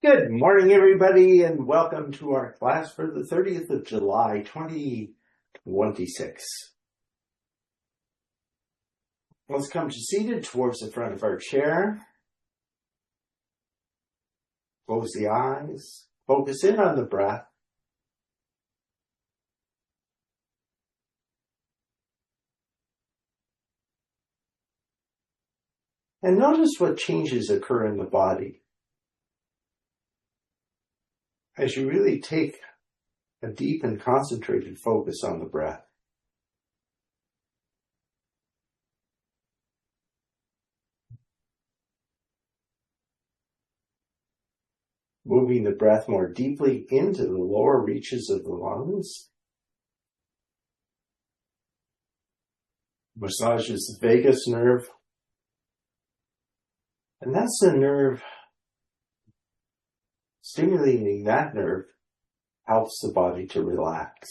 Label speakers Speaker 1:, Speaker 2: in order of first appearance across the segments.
Speaker 1: Good morning, everybody, and welcome to our class for the 30th of July, 2026. Let's come to seated towards the front of our chair. Close the eyes. Focus in on the breath. And notice what changes occur in the body as you really take a deep and concentrated focus on the breath. Moving the breath more deeply into the lower reaches of the lungs. Massages the vagus nerve. And that's the nerve. Stimulating that nerve helps the body to relax.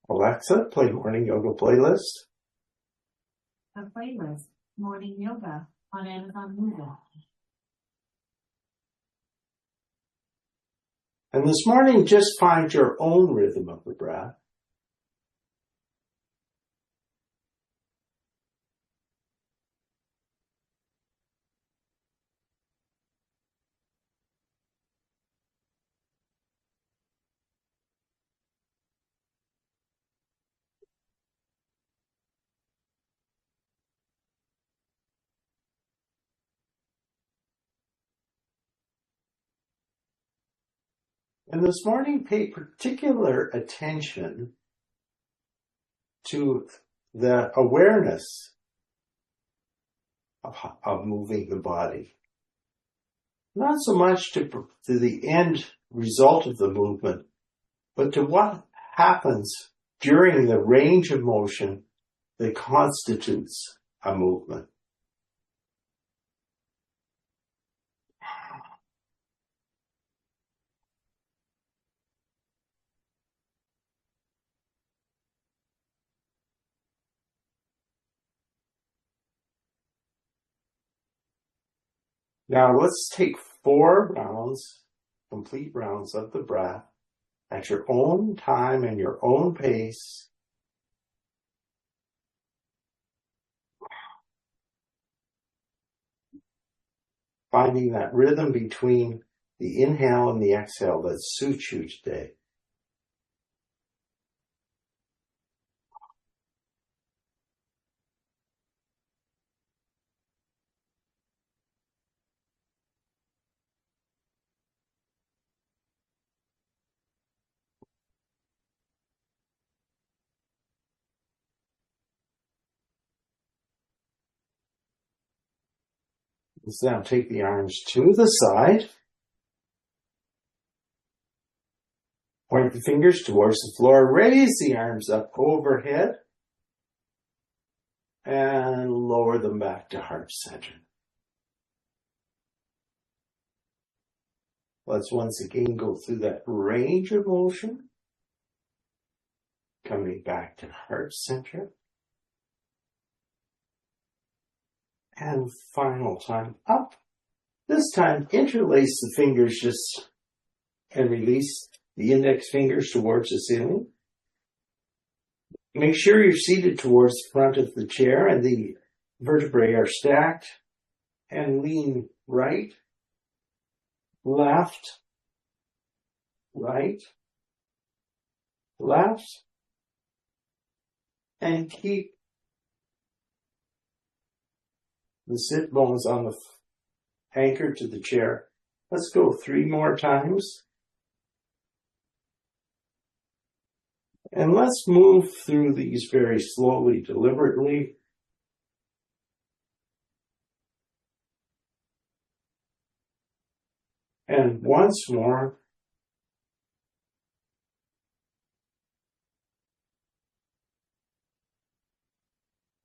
Speaker 1: Alexa, play Morning Yoga playlist.
Speaker 2: A playlist, Morning Yoga, on Amazon Music.
Speaker 1: And this morning, just find your own rhythm of the breath. And this morning, pay particular attention to the awareness of moving the body. Not so much to the end result of the movement, but to what happens during the range of motion that constitutes a movement. Now let's take 4 rounds, complete rounds of the breath at your own time and your own pace. Finding that rhythm between the inhale and the exhale that suits you today. Let's now take the arms to the side. Point the fingers towards the floor. Raise the arms up overhead. And lower them back to heart center. Let's once again go through that range of motion. Coming back to heart center. And final time up. This time, interlace the fingers and release the index fingers towards the ceiling. Make sure you're seated towards the front of the chair and the vertebrae are stacked. And lean right, left, right, left. And keep the sit bones on the anchor to the chair. Let's go 3 more times. And let's move through these very slowly, deliberately. And once more.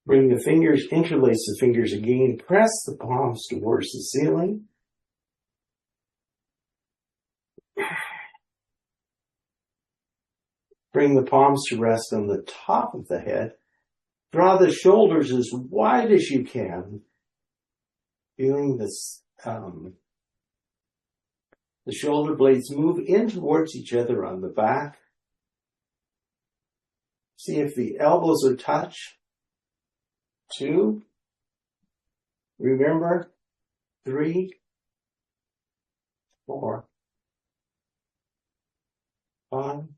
Speaker 1: Bring the fingers, interlace the fingers again, press the palms towards the ceiling. Bring the palms to rest on the top of the head. Draw the shoulders as wide as you can. Feeling this, the shoulder blades move in towards each other on the back. See if the elbows are touch. 2. Remember, 3, 4, 5,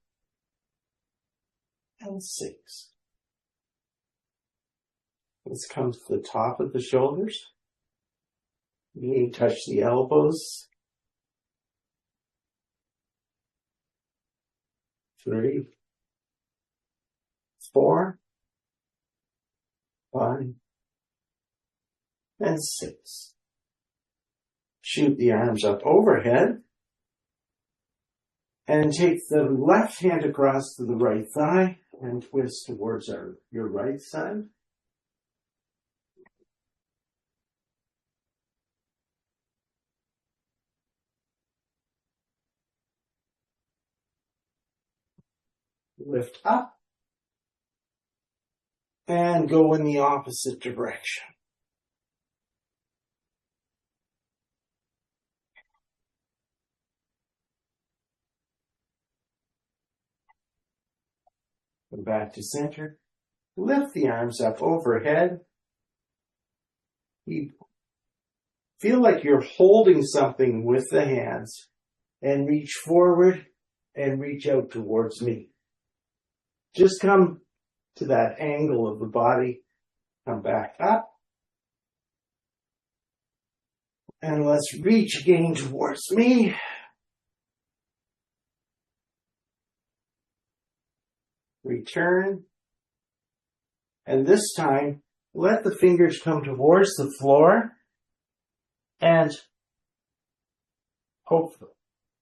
Speaker 1: and 6. Let's come to the top of the shoulders. You need to touch the elbows. 3, 4, 5, and 6. Shoot the arms up overhead. And take the left hand across to the right thigh and twist towards your right side. Lift up and go in the opposite direction. Come back to center. Lift the arms up overhead. You feel like you're holding something with the hands and reach forward and reach out towards me. Just come to that angle of the body. Come back up. And let's reach again towards me. Return. And this time, let the fingers come towards the floor. And hopefully,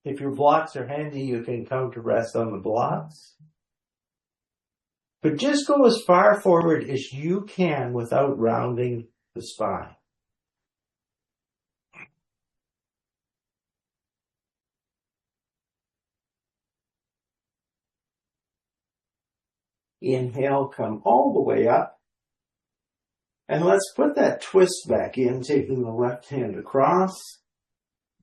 Speaker 1: if your blocks are handy, you can come to rest on the blocks. But just go as far forward as you can without rounding the spine. Inhale, come all the way up. And let's put that twist back in, taking the left hand across.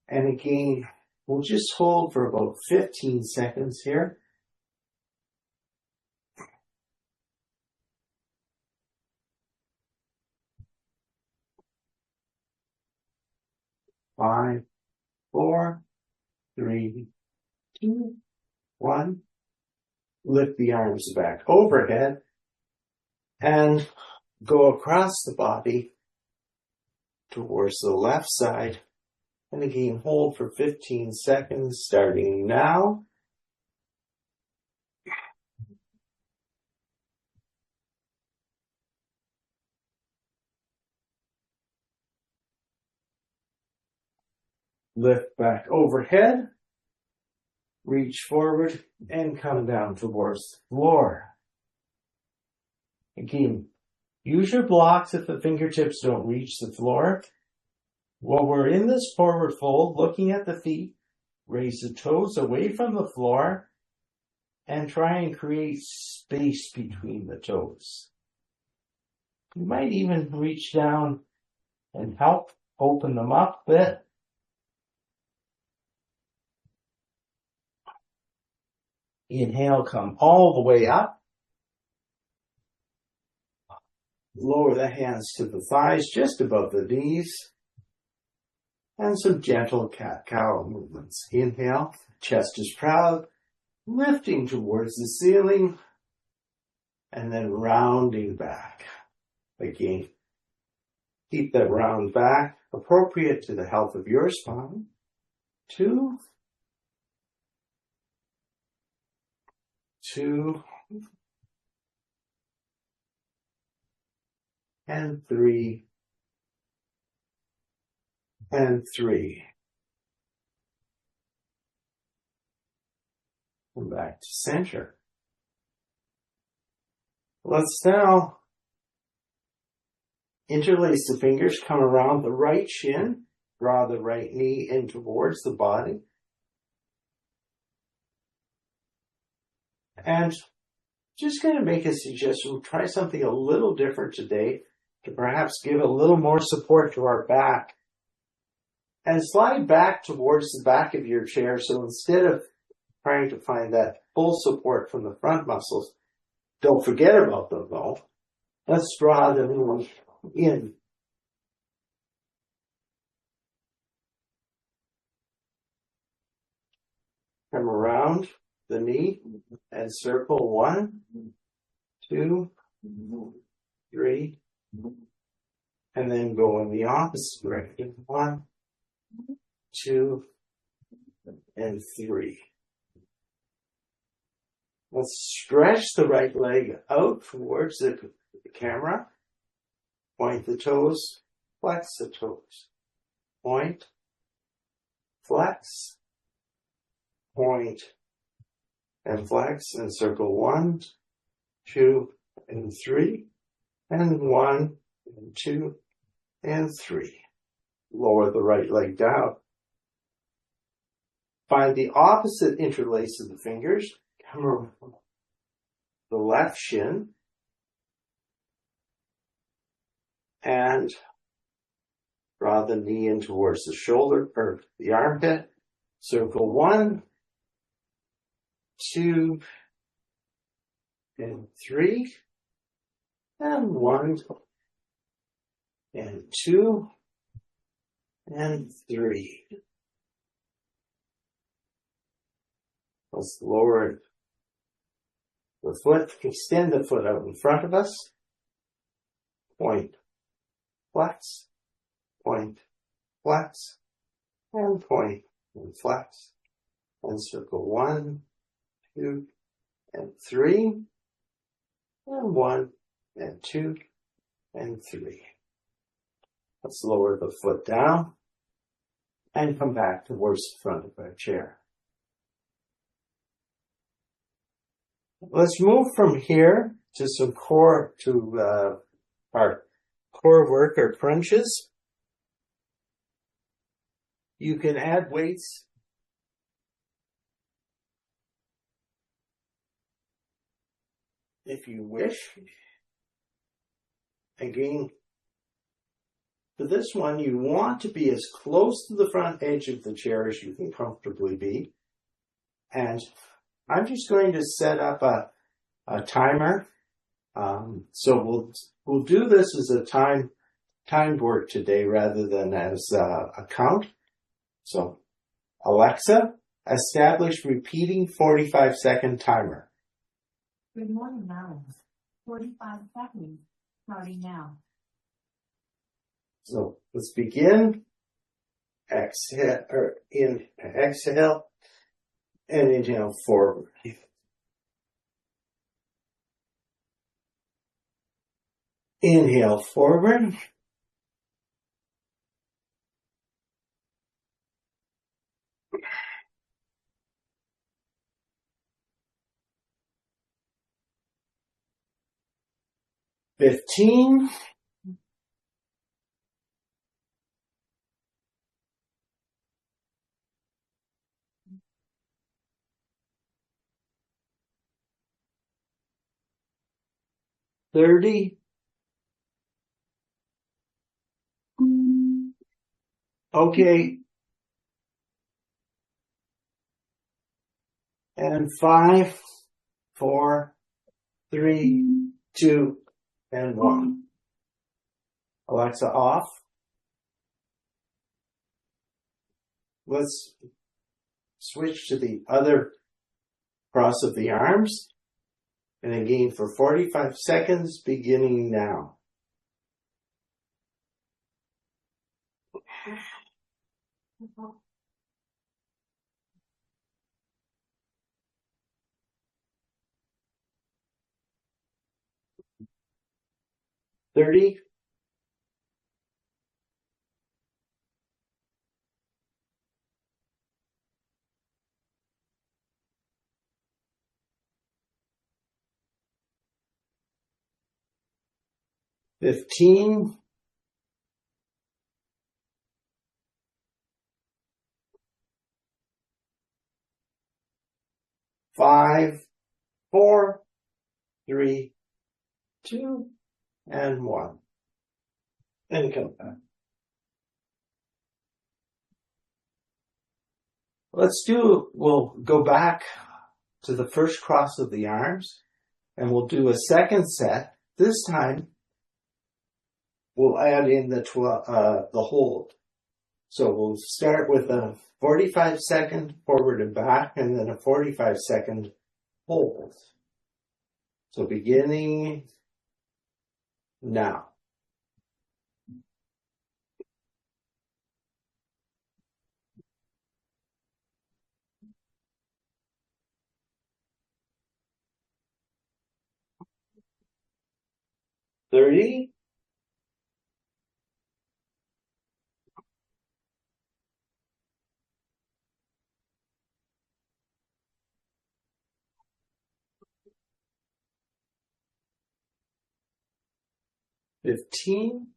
Speaker 1: And again, we'll just hold for about 15 seconds here. Five, 4, 3, 2, 1. Lift the arms back overhead and go across the body towards the left side. And again, hold for 15 seconds, starting now. Lift back overhead. Reach forward and come down towards the floor. Again, use your blocks if the fingertips don't reach the floor. While we're in this forward fold, looking at the feet, raise the toes away from the floor and try and create space between the toes. You might even reach down and help open them up a bit. Inhale, come all the way up. Lower the hands to the thighs, just above the knees. And some gentle cat-cow movements. Inhale, chest is proud, lifting towards the ceiling, and then rounding back. Again, keep that round back, appropriate to the health of your spine. 2, 2, and 3, and 3. Come back to center. Let's now interlace the fingers, come around the right shin, draw the right knee in towards the body. And just going to make a suggestion. We'll try something a little different today to perhaps give a little more support to our back. And slide back towards the back of your chair. So instead of trying to find that full support from the front muscles, don't forget about them though. Let's draw them in. Come around the knee and circle 1, 2, 3, and then go in the opposite direction. 1, 2, and 3. Let's stretch the right leg out towards the camera. Point the toes, flex the toes. Point, flex, point, and flex, and circle 1, 2, and 3, and 1, and 2, and 3. Lower the right leg down. Find the opposite interlace of the fingers. Come around the left shin. And draw the knee in towards the shoulder or the armpit. Circle 1, 2, and 3, and 1, and 2, and 3. Let's lower the foot, extend the foot out in front of us. Point, flex, point, flex, and point, and flex. And circle 1, 2, and 3, and 1, and 2, and 3. Let's lower the foot down and come back towards the front of our chair. Let's move from here to some core, to our core work or crunches. You can add weights if you wish. Again, for this one, you want to be as close to the front edge of the chair as you can comfortably be. And I'm just going to set up a timer. So we'll do this as a timed work today rather than as a count. So Alexa, establish repeating 45-second timer.
Speaker 2: Good morning, Allan. 45 seconds, starting now.
Speaker 1: So let's begin. Exhale, exhale, and inhale forward. Inhale forward. Fifteen. 30. Okay. And 5, 4, 3, 2, and 1. Alexa off. Let's switch to the other cross of the arms. And again for 45 seconds, beginning now. $30. 15. 5, 4, 3, 2, and 1. And come back. We'll go back to the first cross of the arms, and we'll do a second set. This time, we'll add in the hold. So we'll start with a 45-second forward and back, and then a 45-second hold. So beginning now. $30. 15.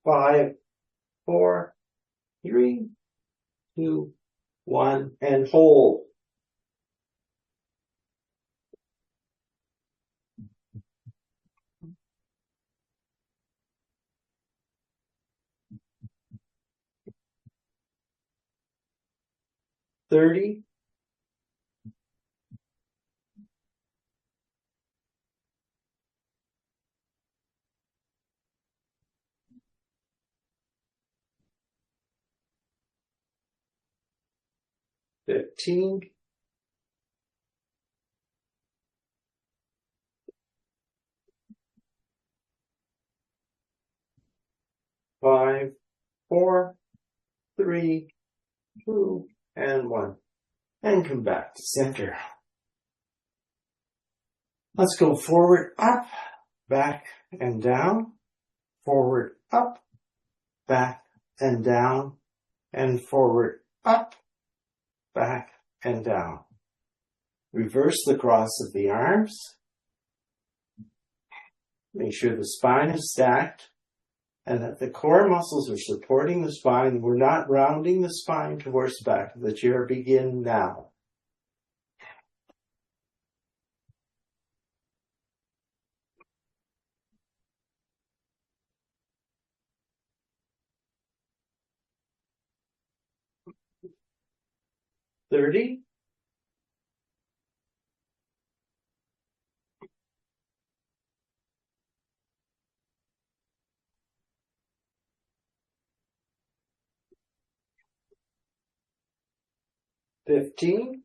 Speaker 1: 5, 4, 3, 2, 1, and hold. $30. 15. 5, 4, 3, 2, and 1. And come back to center. Let's go forward, up, back, and down. Forward, up, back, and down. And forward, up, back, and down. Reverse the cross of the arms. Make sure the spine is stacked and that the core muscles are supporting the spine. We're not rounding the spine towards the back of the chair. Begin now. $30. 15.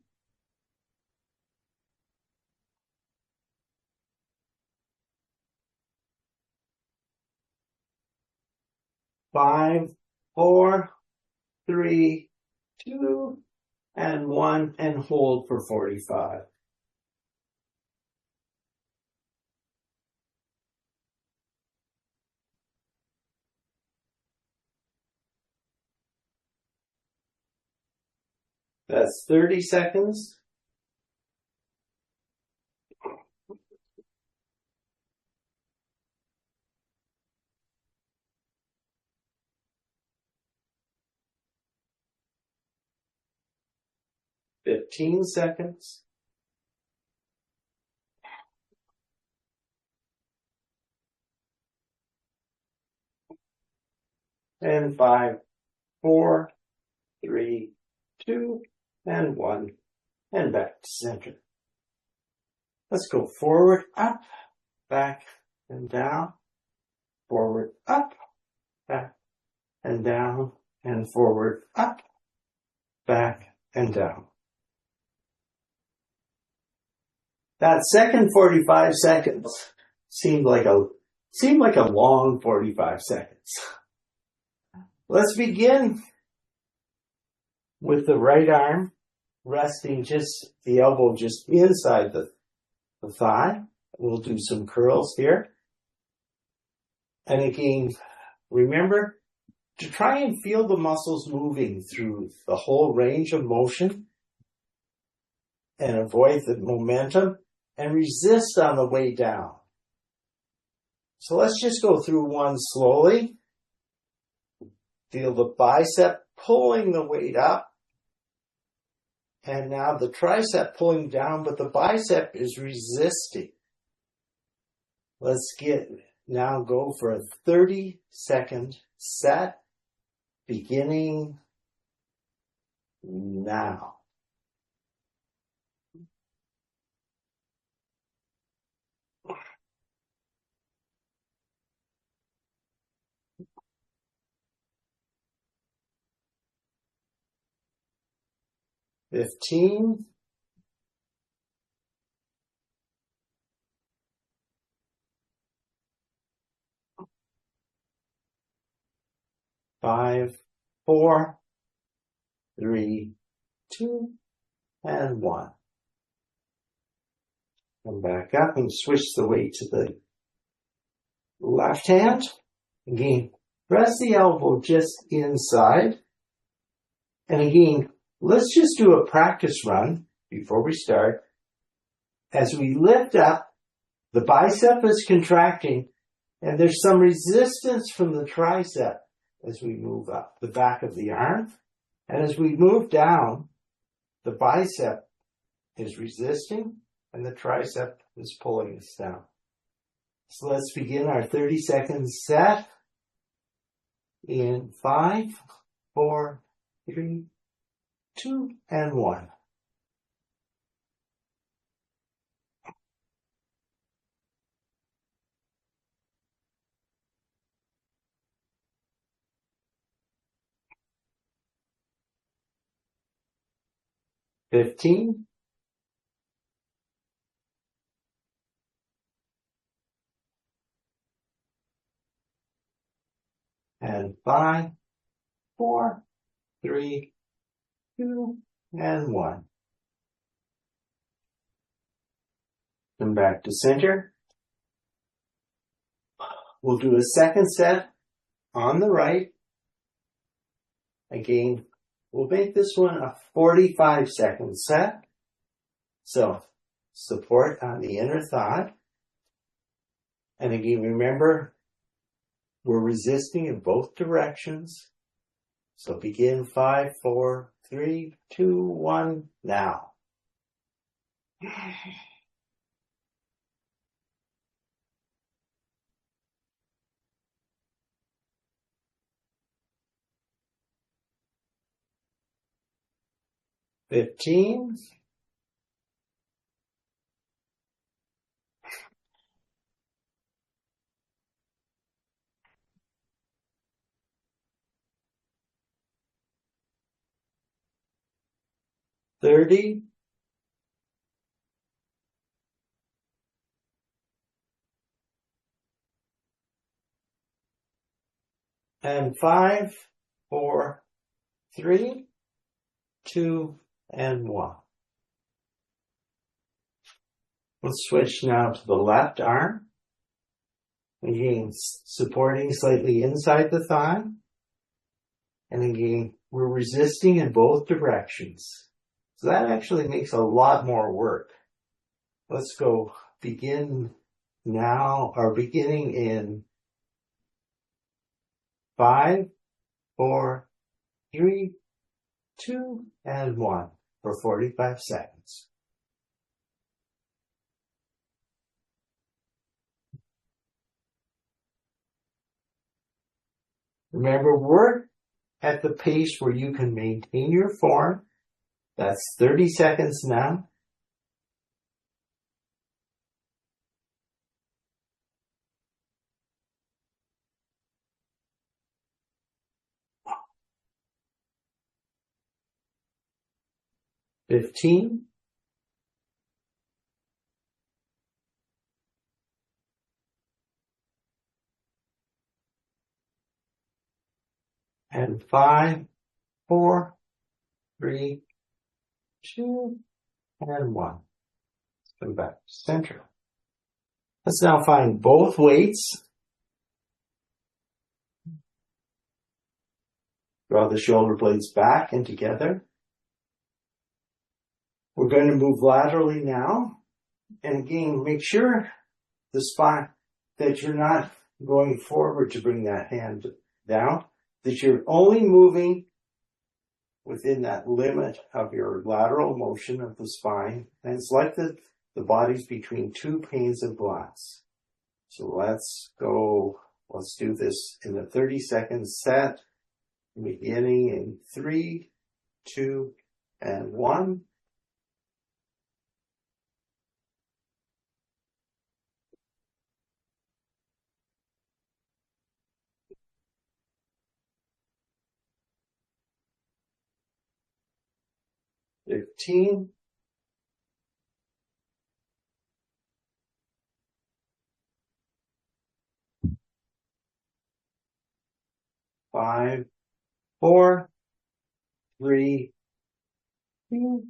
Speaker 1: 5, 4, 3, 2, and 1, and hold for 45. That's 30 seconds. $15 seconds. And 5, 4, 3, 2, and 1, and back to center. Let's go forward, up, back, and down. Forward, up, back, and down. And forward, up, back, and down. That second 45 seconds seemed like a long 45 seconds. Let's begin with the right arm resting the elbow just inside the thigh. We'll do some curls here. And again, remember to try and feel the muscles moving through the whole range of motion and avoid the momentum and resist on the way down. So let's just go through one slowly. Feel the bicep pulling the weight up. And now the tricep pulling down, but the bicep is resisting. Let's now go for a 30-second set, beginning now. $15. 5, 4, 3, 2, and 1. Come back up and switch the weight to the left hand. Again, press the elbow just inside. And again, let's just do a practice run before we start. As we lift up, the bicep is contracting, and there's some resistance from the tricep as we move up the back of the arm. And as we move down, the bicep is resisting and the tricep is pulling us down. So let's begin our 30-second set in 5, 4, 3, 2, and 1. $15. 5, 4, 3, 2, and 1. Come back to center. We'll do a second set on the right. Again, we'll make this one a 45-second set. So, support on the inner thigh. And again, remember, we're resisting in both directions. So begin 5, 4, 3, 2, 1, now. $15. 30. 5, 4, 3, 2, and 1. Let's switch now to the left arm. Again, supporting slightly inside the thigh. And again, we're resisting in both directions. So that actually makes a lot more work. Let's go begin now, or beginning in 5, 4, 3, 2, and 1 for 45 seconds. Remember, work at the pace where you can maintain your form. That's 30 seconds now. $15. 5, 4, 3, 2, and 1. Let's come back to center. Let's now find both weights. Draw the shoulder blades back and together. We're going to move laterally now. And again, make sure the spine that you're not going forward to bring that hand down. that you're only moving within that limit of your lateral motion of the spine. And it's like the body's between two panes of glass. So let's go. Let's do this in a 30-second set, beginning in 3, 2, and 1. $15. 5, 4, 3, 2,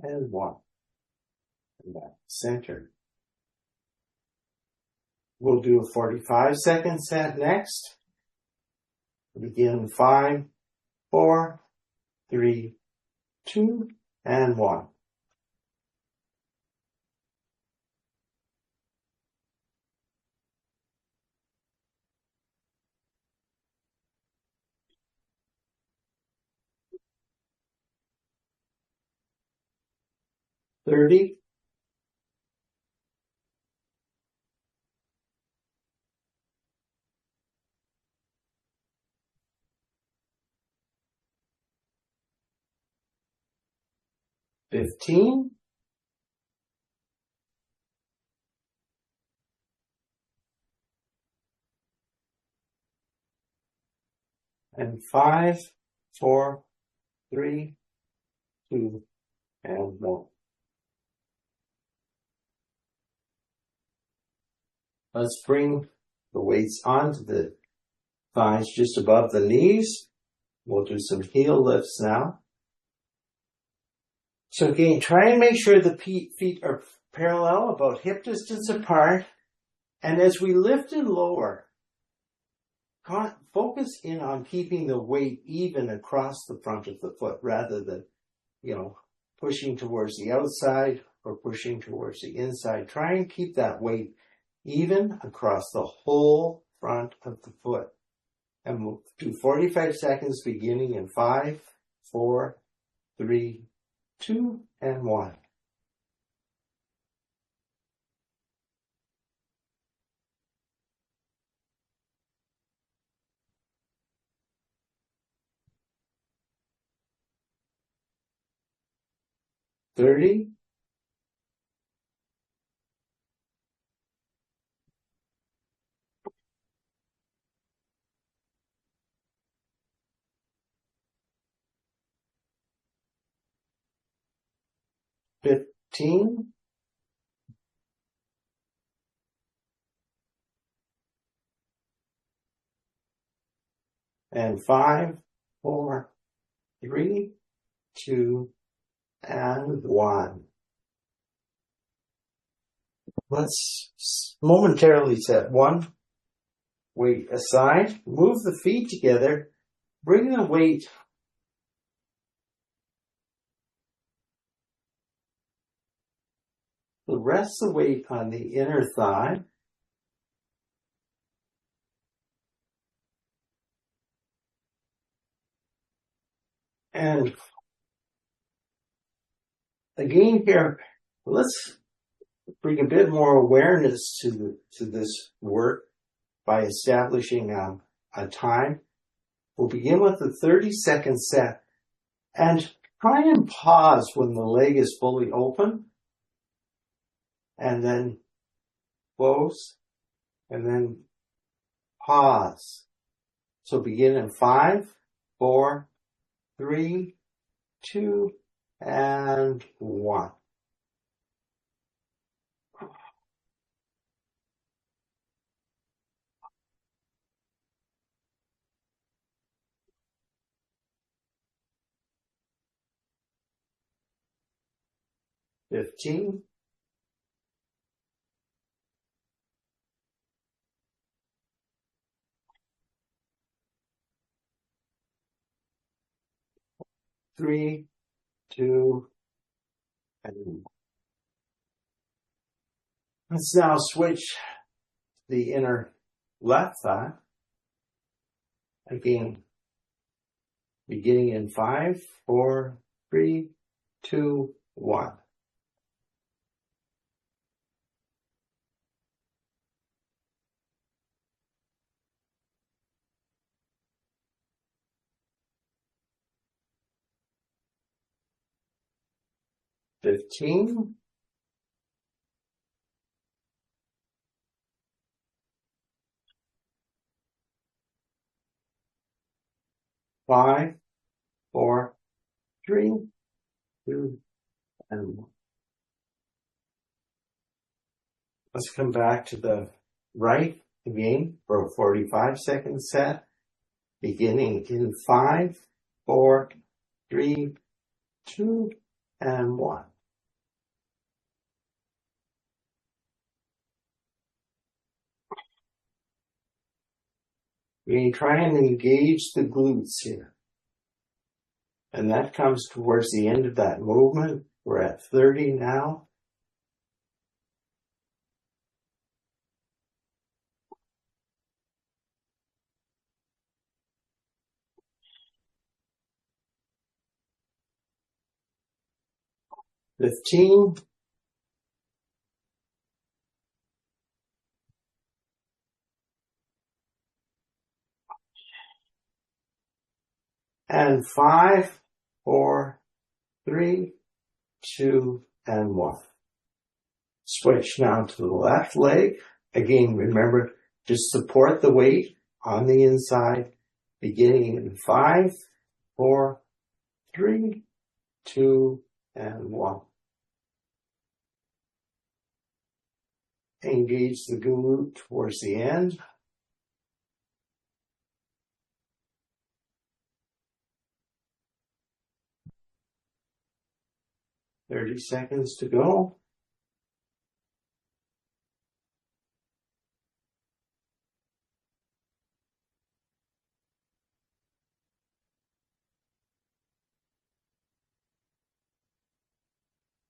Speaker 1: and 1. And back center. We'll do a 45-second set next. Begin 5, 4, 3, 2, and 1. $30. 15. 5, 4, 3, 2, and 1. Let's bring the weights onto the thighs just above the knees. We'll do some heel lifts now. So again, try and make sure the feet are parallel, about hip distance apart. And as we lift and lower, focus in on keeping the weight even across the front of the foot rather than, pushing towards the outside or pushing towards the inside. Try and keep that weight even across the whole front of the foot. And we'll do 45 seconds beginning in 5, 4, 3, 2, and 1. $30. 15. 5, 4, 3, 2, and 1. Let's momentarily set one weight aside. Move the feet together. Bring the weight rest the weight on the inner thigh. And again here, let's bring a bit more awareness to this work by establishing a time. We'll begin with a 30-second set and try and pause when the leg is fully open and then close and then pause. So begin in 5, 4, 3, 2, and 1. $15. 3, 2, and 1. Let's now switch the inner left thigh. Again, beginning in 5, 4, 3, 2, 1. $15, 5, 4, 3, 2, and 1. Let's come back to the right again for a 45-second set, beginning in 5, 4, 3, 2, and 1. We try and engage the glutes here. And that comes towards the end of that movement. We're at 30 now. $15, and 5, 4, 3, 2, and 1. Switch now to the left leg. Again, remember to support the weight on the inside, beginning in 5, 4, 3, 2, and 1. Engage the glute towards the end. Thirty seconds to go.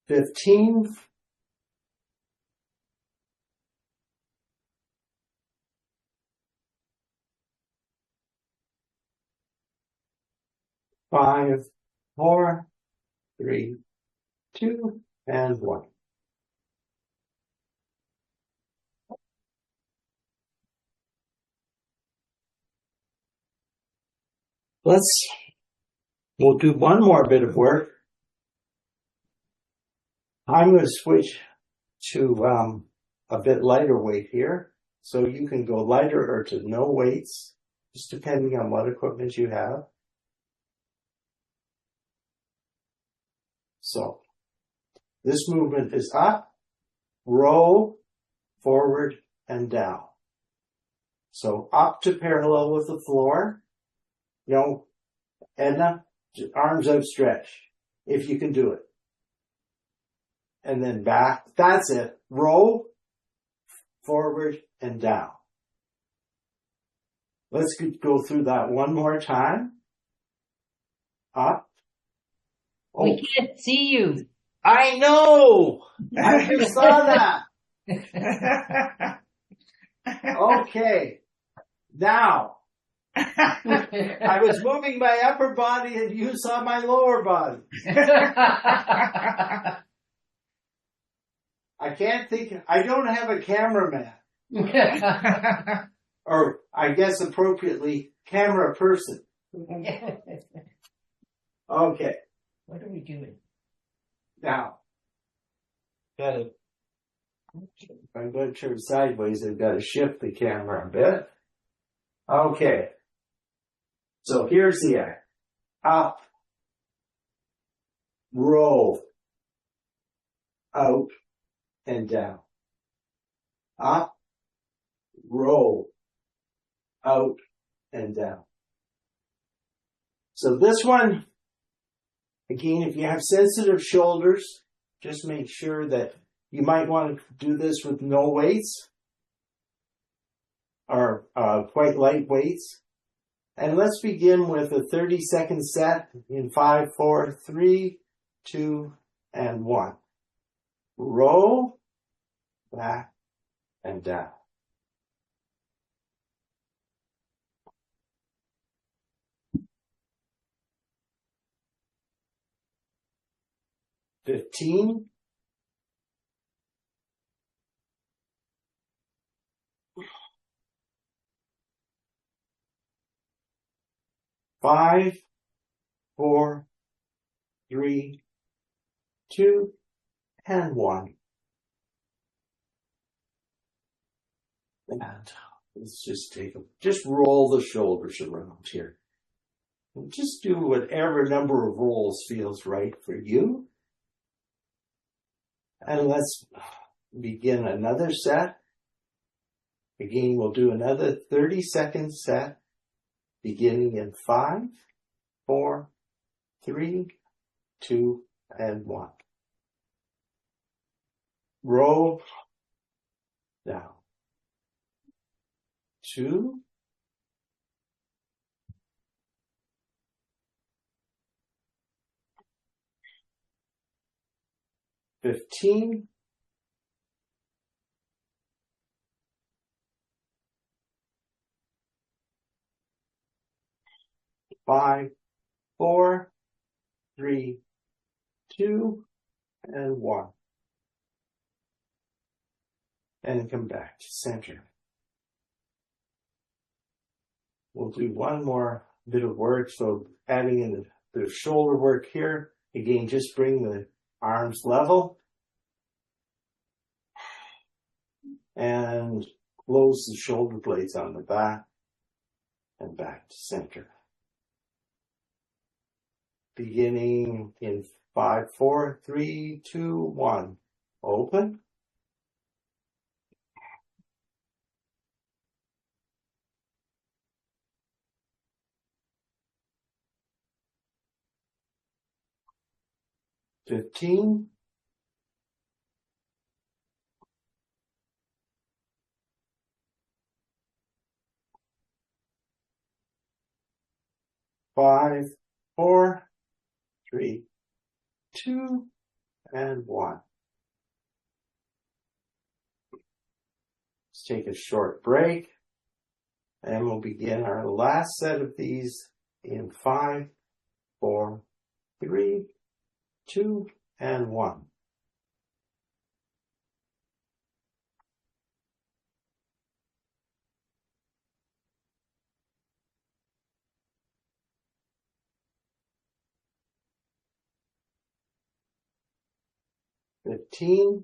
Speaker 1: $15, 5, 4, 3, 2, and 1. We'll do one more bit of work. I'm going to switch to a bit lighter weight here. So you can go lighter or to no weights, just depending on what equipment you have. So this movement is up, roll, forward, and down. So up to parallel with the floor. You know, Edna, arms outstretched, if you can do it. And then back. That's it. Roll, forward, and down. Let's go through that one more time. Up. Oh,
Speaker 3: We can't see you.
Speaker 1: I know! I just saw that. Okay. Now, I was moving my upper body and you saw my lower body. I can't think, I don't have a cameraman. Or, I guess appropriately, camera person. Okay.
Speaker 3: What are we doing?
Speaker 1: Now, if I'm going to turn sideways, I've got to shift the camera a bit. Okay. So here's the act. Up, roll, out, and down. Up, roll, out, and down. So this one, again, if you have sensitive shoulders, just make sure that you might want to do this with no weights or quite light weights. And let's begin with a 30-second set in 5, 4, 3, 2, and 1. Roll, back, and down. 15. 5, 4, 3, 2, and 1. And let's just roll the shoulders around here. And just do whatever number of rolls feels right for you. And let's begin another set. Again, we'll do another 30-second set, beginning in 5, 4, 3, 2, and 1. Roll down. 2, 15, 5, 4, 3, 2, and 1. And come back to center. We'll do one more bit of work. So adding in the shoulder work here. Again, just bring the arms level. And close the shoulder blades on the back. And back to center. Beginning in 5, 4, 3, 2, 1. Open. $15, 5, 4, 3, 2, and 1. Let's take a short break, and we'll begin our last set of these in 5, 4, 3, 2, and 1. $15,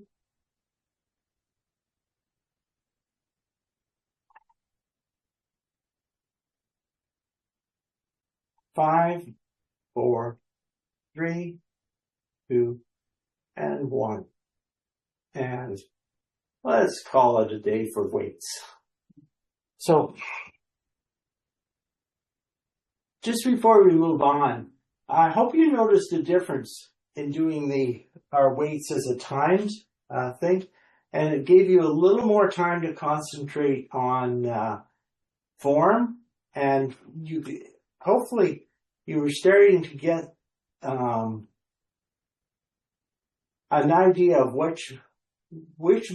Speaker 1: 5, 4, 3, 2, and 1. And let's call it a day for weights. So, just before we move on, I hope you noticed a difference in doing our weights as a timed thing, and it gave you a little more time to concentrate on form, and hopefully you were starting to get an idea of which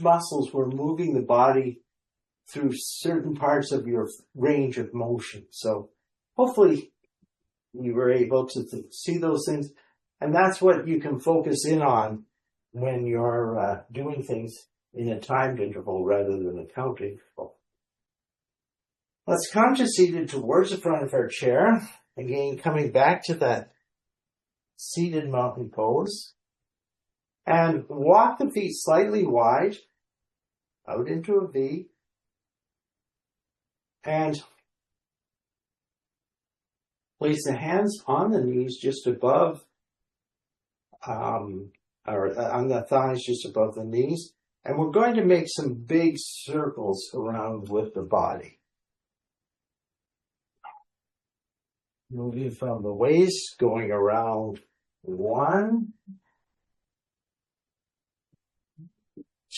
Speaker 1: muscles were moving the body through certain parts of your range of motion. So hopefully you were able to see those things, and that's what you can focus in on when you're doing things in a timed interval rather than a count interval. Let's come to seated towards the front of our chair. Again, coming back to that seated mountain pose. And walk the feet slightly wide, out into a V. And place the hands on the knees just above, or on the thighs just above the knees. And we're going to make some big circles around with the body. Moving from the waist, going around 1,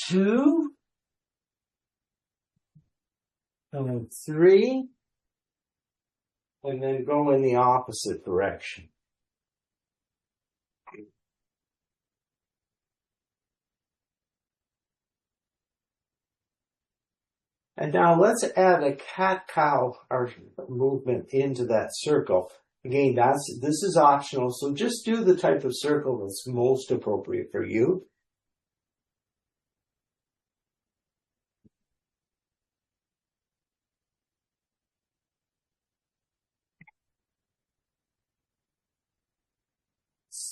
Speaker 1: 2, and 3, and then go in the opposite direction. And now let's add a cat-cow movement into that circle. Again, this is optional, so just do the type of circle that's most appropriate for you.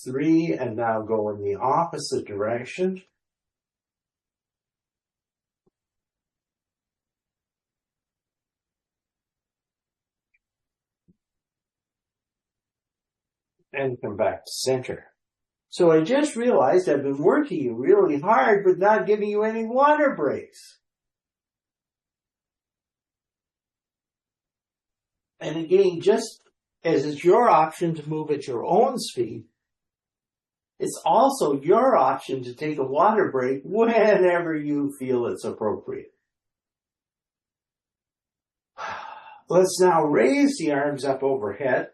Speaker 1: Three, and now go in the opposite direction. And come back to center. So I just realized I've been working really hard, but not giving you any water breaks. And again, just as it's your option to move at your own speed, it's also your option to take a water break whenever you feel it's appropriate. Let's now raise the arms up overhead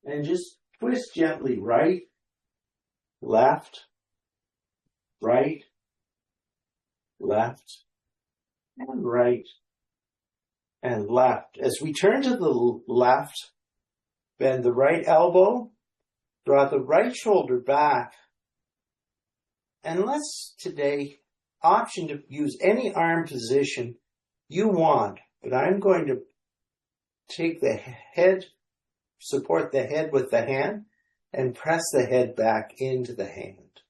Speaker 1: and just twist gently right, left, right, left, and right, and left. As we turn to the left, bend the right elbow, draw the right shoulder back, and let's today option to use any arm position you want, but I'm going to take the head, support the head with the hand, and press the head back into the hand.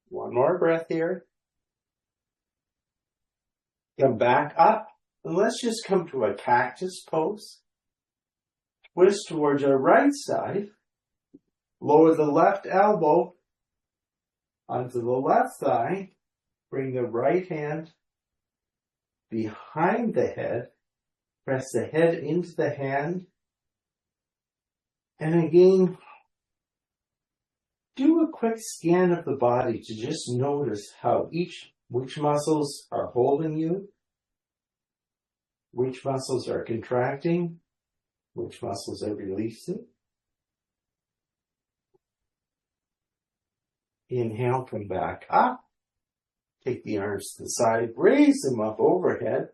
Speaker 1: One more breath here. Come back up, and let's just come to a cactus pose. Twist towards our right side. Lower the left elbow onto the left thigh. Bring the right hand behind the head. Press the head into the hand. And again, do a quick scan of the body to just notice how which muscles are holding you, which muscles are contracting, which muscles are releasing. Inhale, come back up. Take the arms to the side, raise them up overhead.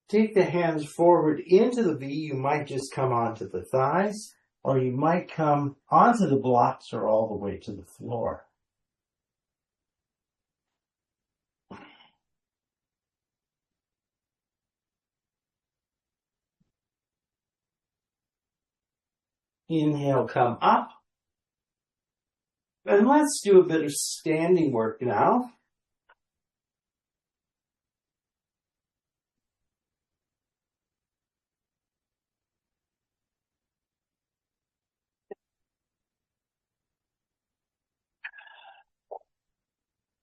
Speaker 1: Take the hands forward into the V. You might just come onto the thighs, or you might come onto the blocks or all the way to the floor. Inhale, come up. And let's do a bit of standing work now.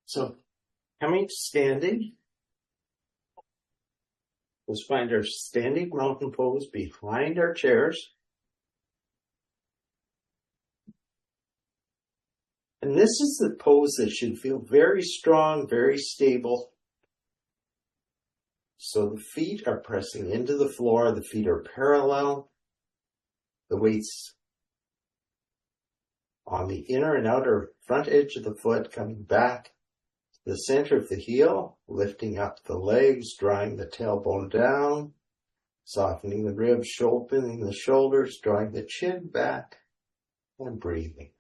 Speaker 1: So, coming to standing, let's find our standing mountain pose behind our chairs. And this is the pose that should feel very strong, very stable. So the feet are pressing into the floor, the feet are parallel, the weight's on the inner and outer front edge of the foot, coming back to the center of the heel, lifting up the legs, drawing the tailbone down, softening the ribs, opening the shoulders, drawing the chin back, and breathing.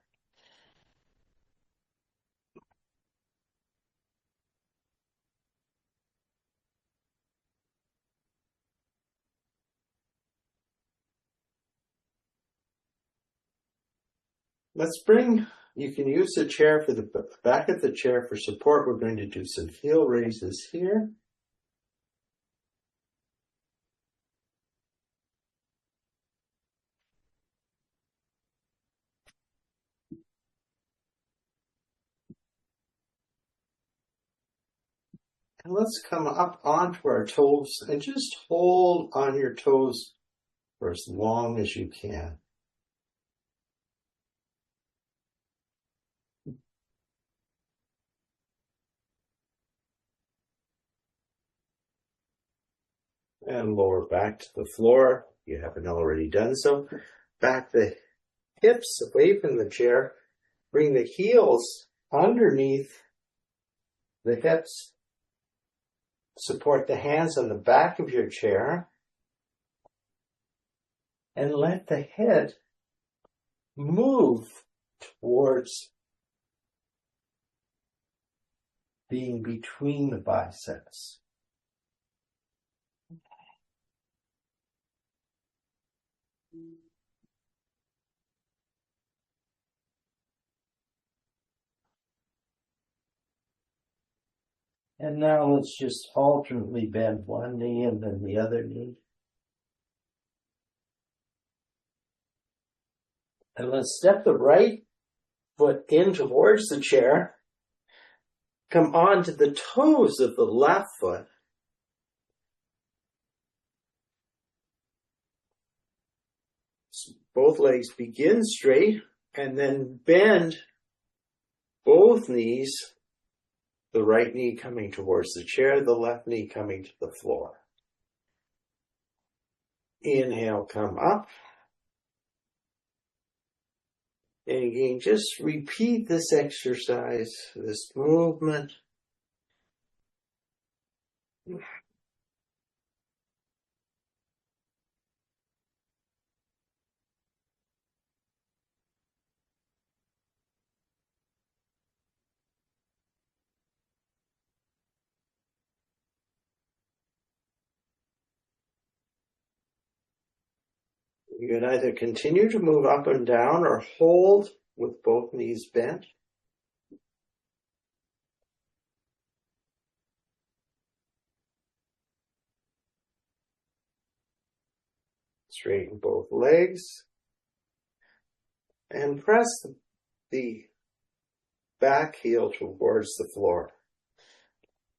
Speaker 1: Let's you can use the chair for the back of the chair for support. We're going to do some heel raises here. And let's come up onto our toes and just hold on your toes for as long as you can. And lower back to the floor. You haven't already done so. Back the hips away from the chair. Bring the heels underneath the hips. Support the hands on the back of your chair. And let the head move towards being between the biceps. And now let's just alternately bend one knee and then the other knee. And let's step the right foot in towards the chair. Come on to the toes of the left foot. Both legs begin straight and then bend both knees. The right knee coming towards the chair, the left knee coming to the floor. Inhale, come up. And again, just repeat this exercise, this movement. You can either continue to move up and down or hold with both knees bent. Straighten both legs. And press the back heel towards the floor.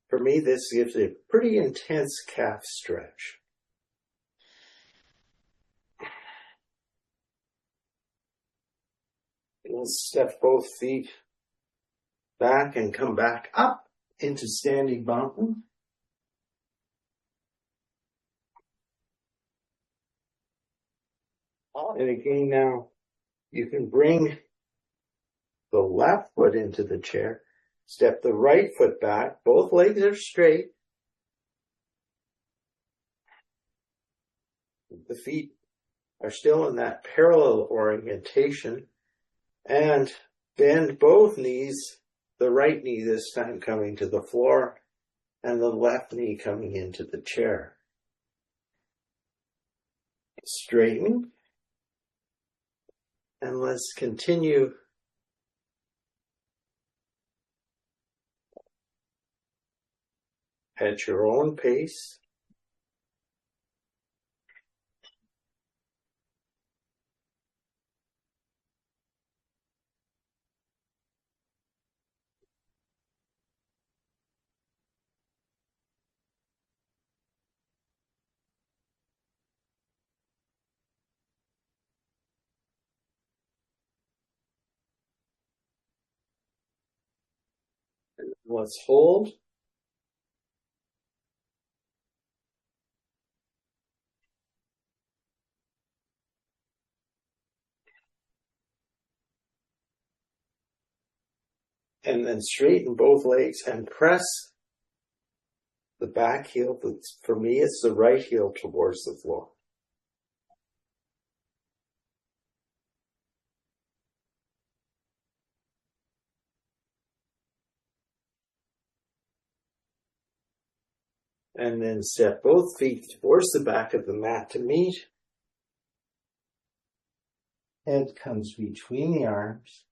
Speaker 1: For me, this gives a pretty intense calf stretch. We'll step both feet back and come back up into standing mountain. And again now, you can bring the left foot into the chair, step the right foot back, both legs are straight. The feet are still in that parallel orientation. And bend both knees, the right knee this time coming to the floor, and the left knee coming into the chair. Straighten. And let's continue at your own pace. Let's hold. And then straighten both legs and press the back heel. For me, it's the right heel towards the floor. And then step both feet towards the back of the mat to meet. Head comes between the arms.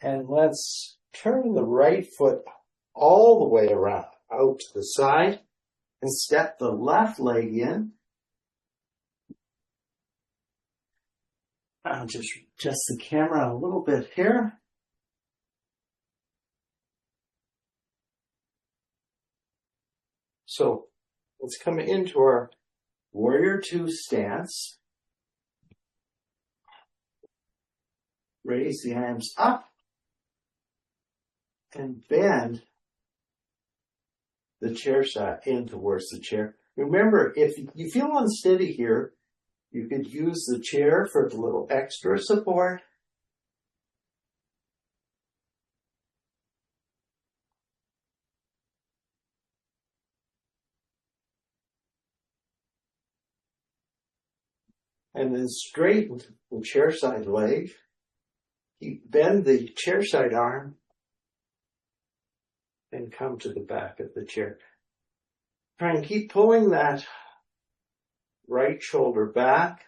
Speaker 1: And let's turn the right foot all the way around, out to the side, and step the left leg in. I'll just adjust the camera a little bit here. So let's come into our Warrior Two stance. Raise the arms up and bend the chair side in towards the chair. Remember, if you feel unsteady here, you could use the chair for a little extra support. And then straighten the chair side leg. You bend the chair side arm and come to the back of the chair. Try and keep pulling that right shoulder back.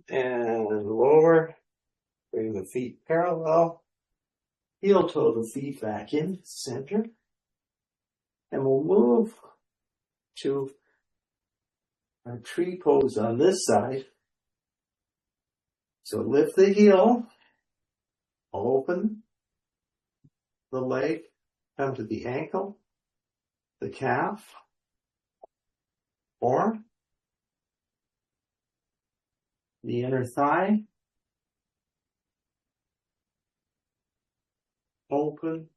Speaker 1: And lower. Bring the feet parallel. Heel toe the feet back in center. And we'll move to our tree pose on this side. So lift the heel, open the leg, come to the ankle, the calf, or the inner thigh, open,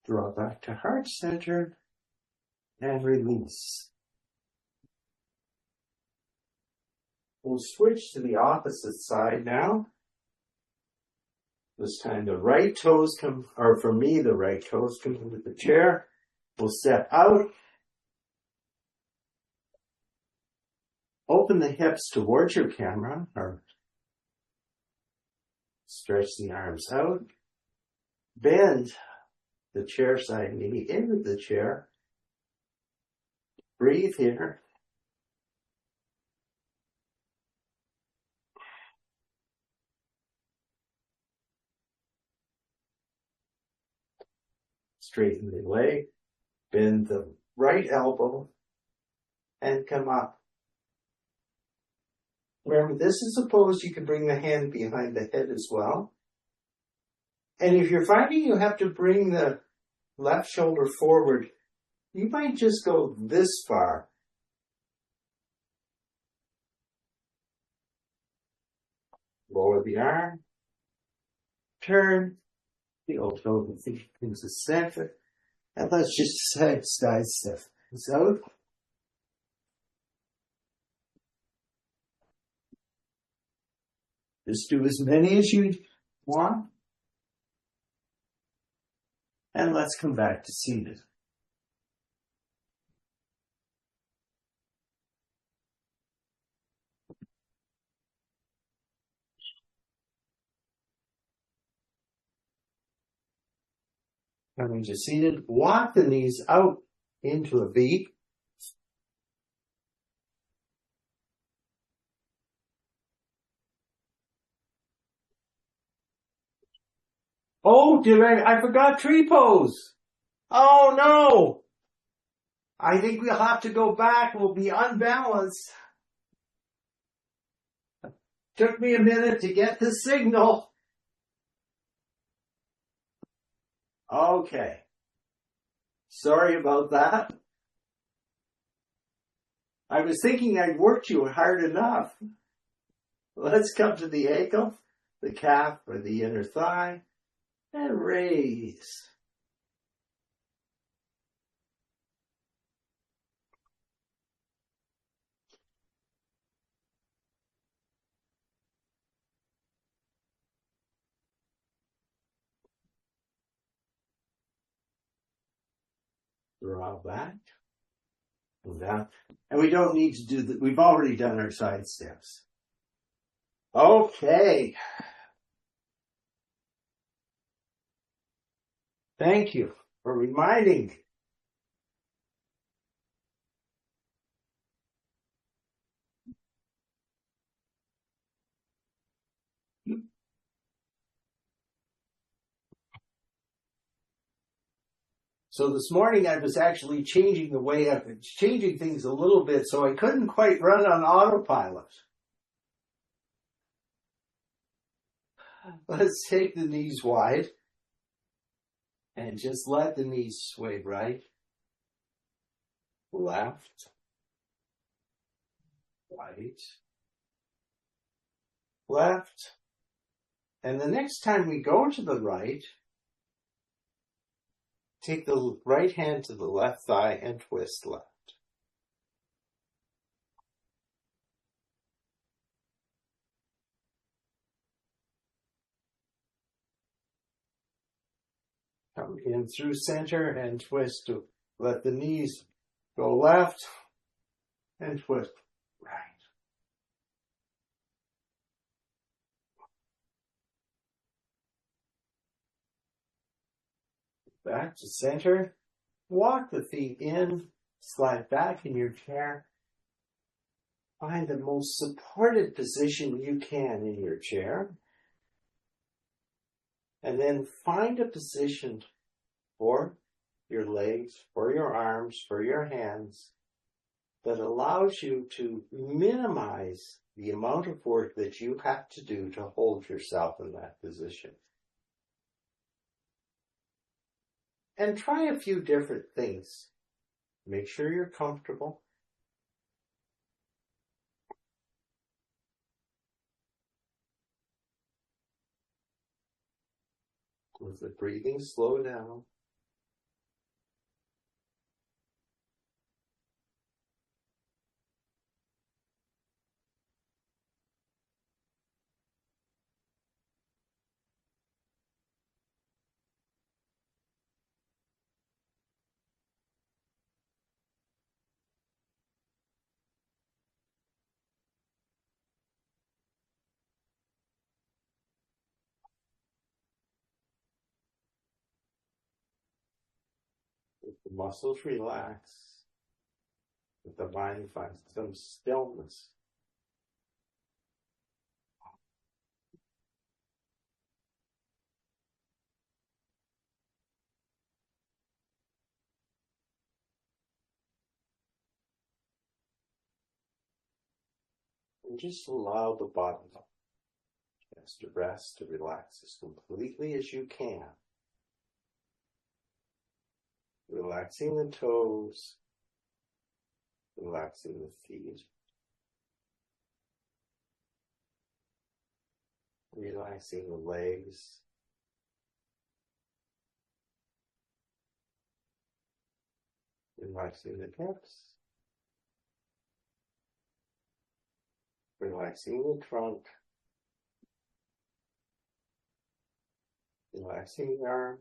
Speaker 1: draw back to heart center, and release. We'll switch to the opposite side now. This time the right toes come, or for me, the right toes come into the chair. We'll step out. Open the hips towards your camera, or stretch the arms out. Bend the chair side knee into the chair. Breathe here. Straighten the leg. Bend the right elbow and come up. Remember, this is a pose you can bring the hand behind the head as well. And if you're finding you have to bring the left shoulder forward, you might just go this far. Lower the arm. Turn. The old toe of the feet into the center. And let's just side step this out. Just do as many as you want. And let's come back to seated. Coming to seated, walk the knees out into a V. Oh, I forgot tree pose. Oh no. I think we'll have to go back. We'll be unbalanced. Took me a minute to get the signal. Okay. Sorry about that. I was thinking I'd worked you hard enough. Let's come to the ankle, the calf, or the inner thigh, and raise. Draw back and down. And we don't need to do that. We've already done our side steps. Okay. Thank you for reminding. So this morning I was actually changing the way I've been changing things a little bit, so I couldn't quite run on autopilot. Let's take the knees wide and just let the knees sway right, left, right, left. And the next time we go to the right, take the right hand to the left thigh and twist left. Come in through center and twist to let the knees go left and twist right. Back to center. Walk the feet in, slide back in your chair. Find the most supported position you can in your chair. And then find a position for your legs, for your arms, for your hands that allows you to minimize the amount of work that you have to do to hold yourself in that position. And try a few different things. Make sure you're comfortable. With the breathing, slow down. Let the muscles relax. Let the mind find some stillness. And just allow the body just to rest, to relax as completely as you can. Relaxing the toes, relaxing the feet, relaxing the legs, relaxing the hips, relaxing the trunk, relaxing the arms,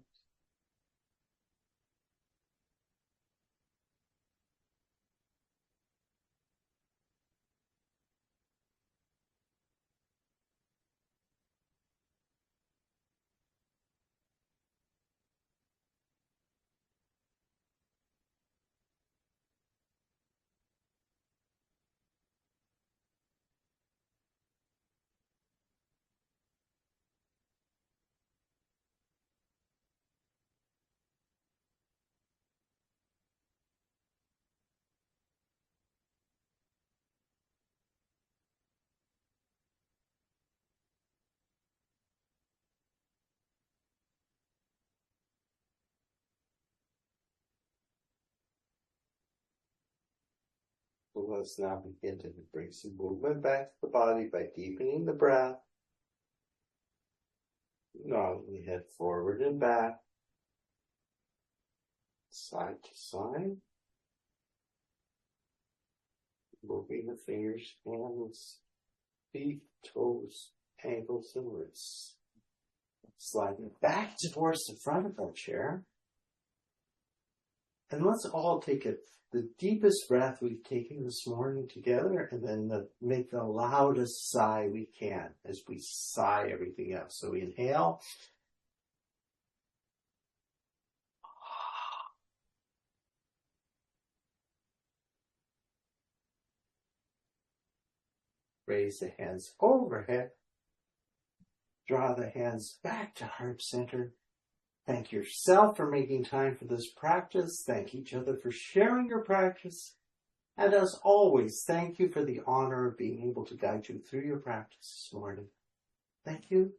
Speaker 1: So let's now begin to bring some movement back to the body by deepening the breath. Nodding the head forward and back, side to side. Moving the fingers, hands, feet, toes, ankles, and wrists. Sliding back towards the front of our chair. And let's all take the deepest breath we've taken this morning together, and then make the loudest sigh we can as we sigh everything up. So inhale. Raise the hands overhead. Draw the hands back to heart center. Thank yourself for making time for this practice. Thank each other for sharing your practice. And as always, thank you for the honor of being able to guide you through your practice this morning. Thank you.